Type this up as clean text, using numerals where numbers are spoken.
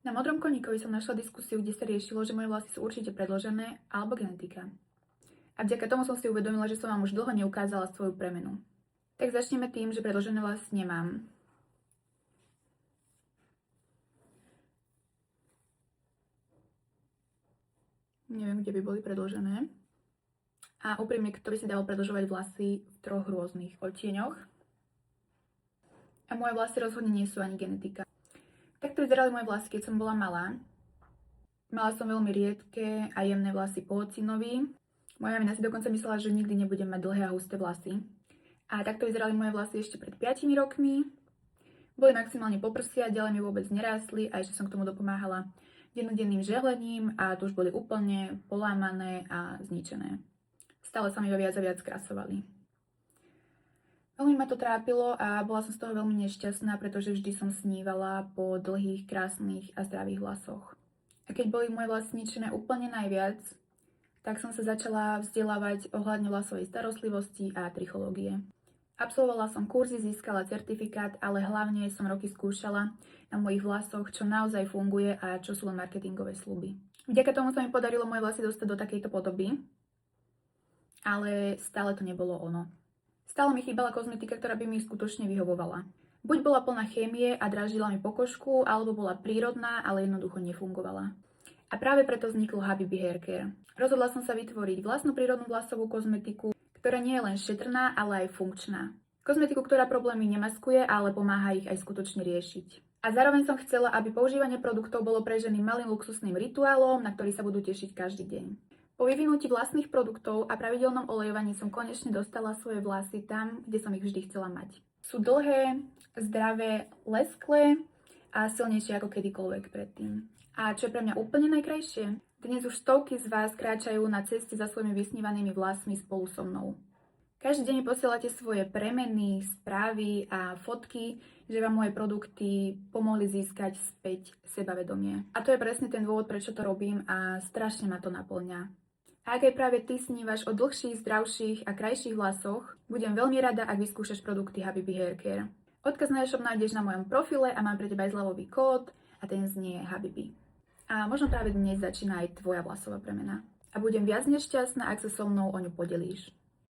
Na Modrom koníkovi som našla diskusiu, kde sa riešilo, že moje vlasy sú určite predĺžené alebo genetika. A vďaka tomu som si uvedomila, že som vám už dlho neukázala svoju premenu. Tak začneme tým, že predĺžené vlasy nemám. Neviem, kde by boli predĺžené. A úprimne, kto by si dal predĺžovať vlasy v 3 rôznych odtieňoch. A moje vlasy rozhodne nie sú ani genetika. Takto vyzerali moje vlasy, keď som bola malá. Mala som veľmi riedke a jemné vlasy po ocinovi. Moja mamina si dokonca myslela, že nikdy nebudem mať dlhé a husté vlasy. A takto vyzerali moje vlasy ešte pred 5 rokmi. Boli maximálne po prsia, ďalej mi vôbec nerástli a ešte som k tomu dopomáhala dennodenným žehlením a tu už boli úplne polámané a zničené. Stále sa mi viac a viac krasovali. Veľmi ma to trápilo a bola som z toho veľmi nešťastná, pretože vždy som snívala po dlhých, krásnych a zdravých vlasoch. A keď boli moje vlasy zničené úplne najviac, tak som sa začala vzdelávať ohľadne vlasovej starostlivosti a trichológie. Absolvovala som kurzy, získala certifikát, ale hlavne som roky skúšala na mojich vlasoch, čo naozaj funguje a čo sú len marketingové sľuby. Vďaka tomu sa mi podarilo moje vlasy dostať do takejto podoby, ale stále to nebolo ono. Stále mi chýbala kozmetika, ktorá by mi skutočne vyhovovala. Buď bola plná chémie a dráždila mi pokožku, alebo bola prírodná, ale jednoducho nefungovala. A práve preto vzniklo Habibi Hair Care. Rozhodla som sa vytvoriť vlastnú prírodnú vlasovú kozmetiku, ktorá nie je len šetrná, ale aj funkčná. Kozmetiku, ktorá problémy nemaskuje, ale pomáha ich aj skutočne riešiť. A zároveň som chcela, aby používanie produktov bolo pre ženy malým luxusným rituálom, na ktorý sa budú tešiť každý deň. Po vyvinutí vlastných produktov a pravidelnom olejovaní som konečne dostala svoje vlasy tam, kde som ich vždy chcela mať. Sú dlhé, zdravé, lesklé a silnejšie ako kedykoľvek predtým. A čo je pre mňa úplne najkrajšie? Dnes už stovky z vás kráčajú na ceste za svojimi vysnívanými vlasmi spolu so mnou. Každý deň posielate svoje premeny, správy a fotky, že vám moje produkty pomohli získať späť sebavedomie. A to je presne ten dôvod, prečo to robím a strašne ma to naplňa. A ak aj práve ty snívaš o dlhších, zdravších a krajších vlasoch, budem veľmi rada, ak vyskúšaš produkty Habibi Hair Care. Odkaz na e-shop nájdeš na mojom profile a mám pre teba aj zľavový kód a ten znie Habibi. A možno práve dnes začína aj tvoja vlasová premena. A budem viac než šťastná, ak sa so mnou o ňu podelíš.